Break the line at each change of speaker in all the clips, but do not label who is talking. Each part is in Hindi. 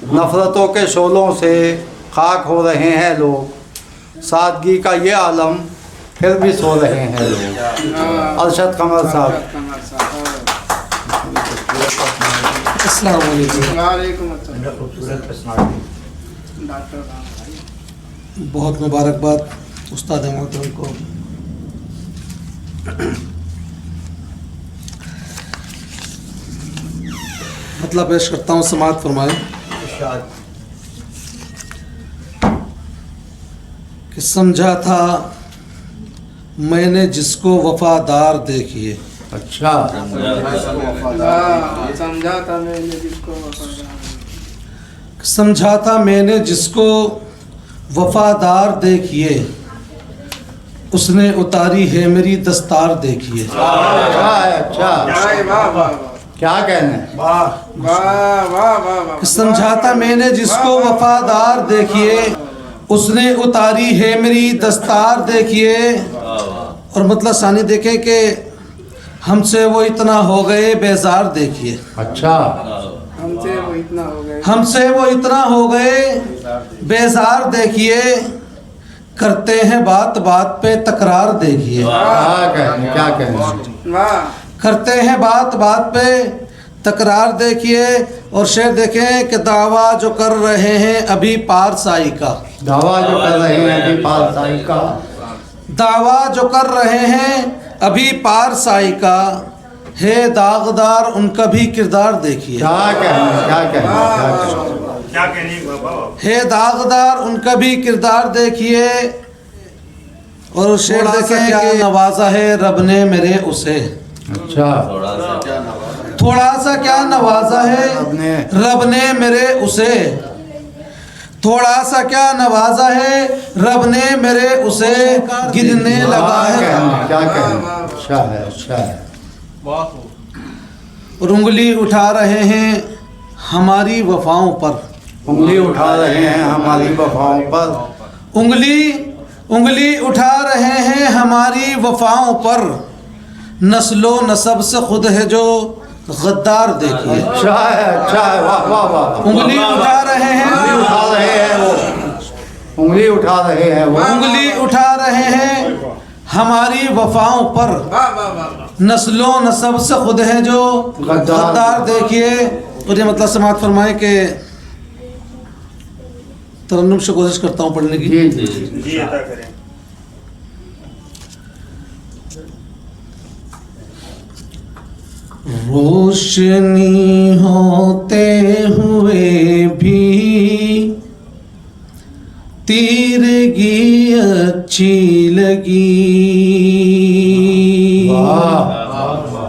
नफ़रतों के शोलों से खाक हो रहे हैं लोग, सादगी का ये आलम फिर भी सो रहे हैं लोग। अरशद कमर साहब।
अस्सलाम वालेकुम। बहुत मुबारकबाद उस्ताद मोहतरम को। मतलब पेश करता हूँ, समाअत फरमाएं कि समझा था मैंने जिसको वफादार देखिए।
अच्छा,
समझा था मैंने जिसको वफादार,
समझा था मैंने जिसको वफादार देखिए, उसने उतारी है मेरी दस्तार देखिए।
अच्छा है, अच्छा,
वाह वाह
क्या कहने।
वाह वाह वाह वाह।
समझा था मैंने जिसको वफादार देखिए, उसने उतारी है मेरी दस्तार देखिए। और मतलब सानी देखें कि हमसे वो इतना हो गए बेजार देखिए।
अच्छा,
हमसे वो इतना हो गए,
हमसे वो इतना हो गए बेजार देखिए, करते हैं बात बात पे तकरार देखिए।
क्या कहने, क्या कहने।
वाह।
करते हैं बात बात पे तकरार देखिए। और शेर देखें कि दावा जो कर रहे हैं अभी पारसाई का,
दावा जो कर रहे हैं अभी पारसाई का,
दावा जो कर रहे हैं अभी पारसाई का, है दागदार उनका भी किरदार देखिए।
क्या कहने, क्या कहने, क्या कहने।
है दागदार उनका भी किरदार देखिए। और शेर देखें क्या नवाजा है रब ने मेरे उसे।
अच्छा,
थोड़ा सा क्या नवाजा है रब ने मेरे उसे, थोड़ा सा क्या नवाजा है रब ने मेरे उसे, गिरने लगा है।
क्या कहने। अच्छा है, अच्छा है।
और उंगली उठा रहे हैं हमारी वफाओं पर,
उंगली उठा रहे हैं हमारी वफाओं पर,
उंगली उठा रहे हैं हमारी वफाओं पर, नस्लो नसब से खुद है जो गद्दार देखिए।
अच्छा है, अच्छा है, वाह वाह वाह।
उंगली उठा रहे हैं,
उठा रहे हैं वो, उंगली उठा रहे हैं वो,
उंगली उठा रहे हैं हमारी वफाओं पर,
वाह वाह वाह।
नस्लो नसब से खुद है जो गद्दार देखिए। और ये मतलब समाअत फरमाए कि तरन्नुम से कोशिश करता हूँ पढ़ने की।
जी जी जी,
अता करें।
रोशनी होते हुए भी तीरगी अच्छी लगी।
वाह,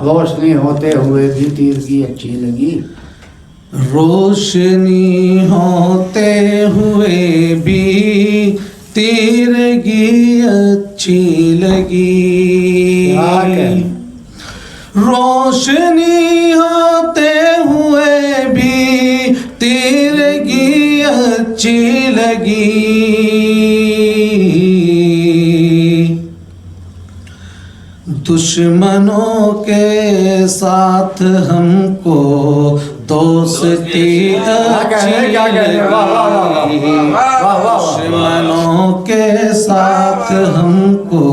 रोशनी होते हुए भी तीरगी अच्छी लगी।
रोशनी होते हुए भी तीरगी अच्छी लगी। रोशनी होते हुए भी तीरगी अच्छी लगी। दुश्मनों के साथ हमको दोस्ती अच्छी लगी। दुश्मनों के साथ हमको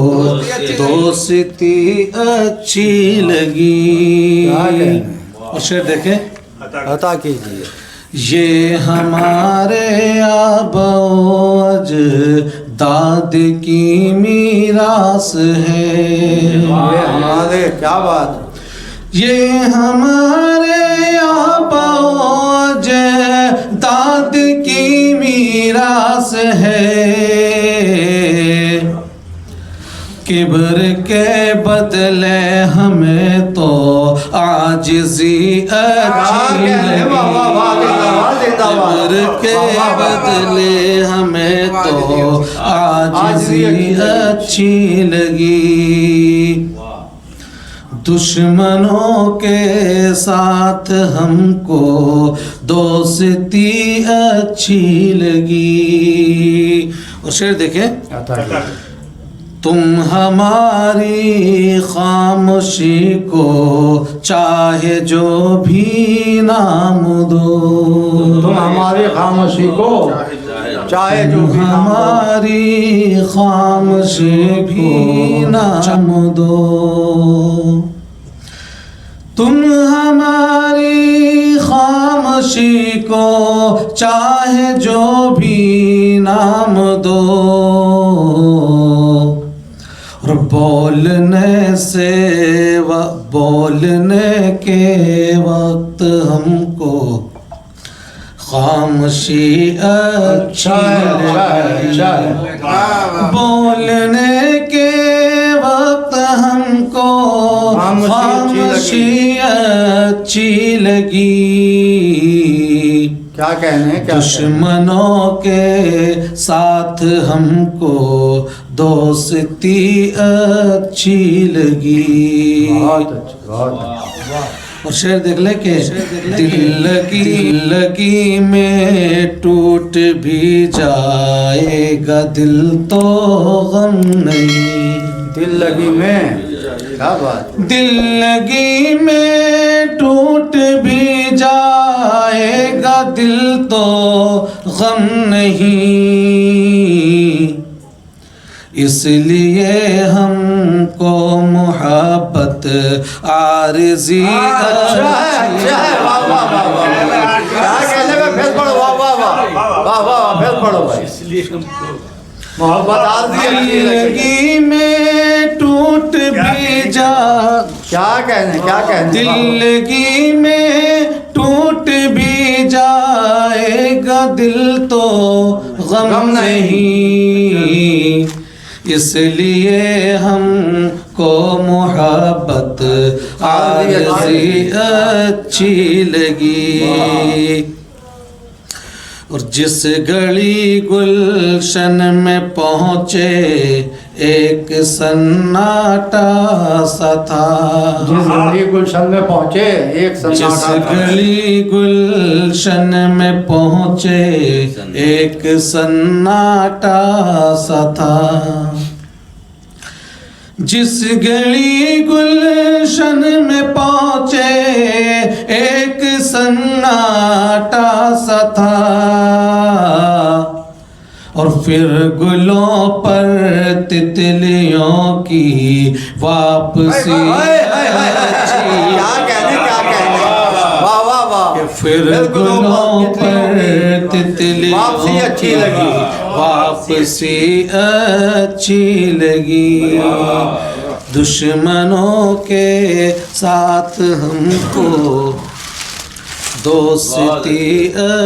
दोस्ती अच्छी लगी। और शेर देखें,
अता कीजिए।
ये हमारे आबोज दाद की मीरास है।
ये हमारे, क्या बात।
ये हमारे आबोज दाद की मीरास है। किब्र के बदले हमें तो आजिज़ी अच्छी लगी। किब्र के बदले हमें तो आजिज़ी अच्छी लगी। दुश्मनों के साथ हमको दोस्ती अच्छी लगी। और शेर देखें, तुम हमारी खामोशी को चाहे जो भी नाम दो,
तुम हमारी खामोशी को चाहे जो भी नाम दो,
हमारी खामोशी भी नाम दो, तुम हमारी खामोशी को चाहे जो भी नाम दो, और बोलने के वक्त हमको खामोशी अच्छी लगी, बोलने के वक्त हमको खामोशी अच्छी लगी,
क्या कहने क्या
दुश्मनों के साथ हमको दोस्ती अच्छी लगी।
बहुत अच्छी, बहुत अच्छी।
और शेर देख ले के दिल लगी में टूट भी जाएगा दिल तो गम नहीं,
दिल लगी में, क्या बात,
दिल लगी में टूट भी जाएगा दिल तो गम नहीं, इसलिए हमको मोहब्बत आरज़ी
अच्छा है, वाह वाह वाह वाह, क्या कहने में, फिर पढ़ो, वाह वाह वाह वाह वाह, फिर पढ़ो भाई। मोहब्बत आरज़ी अच्छी लगी
लगी में टूट भी जा,
क्या कहने क्या कहने,
दिलगी में टूट भी जाएगा दिल तो गम नहीं, इसलिए हमको मोहब्बत आरज़ी अच्छी लगी, और जिस गली गुलशन में पहुँचे एक सन्नाटा सा था,
जिस गली गुलशन में पहुँचे एक
जिस
सन्नाटा था,
गली गुलशन में पहुँचे एक सन्नाटा सा था, जिस गली गुलशन में पहुँचे एक सन्नाटा सा था, और फिर गुलों पर तितलियों की वापसी
क्या कहने, वाह वाह वाह,
फिर गुलों पर तितलियों
वापसी अच्छी लगी,
वापसी अच्छी लगी, दुश्मनों के साथ हमको दोस्ती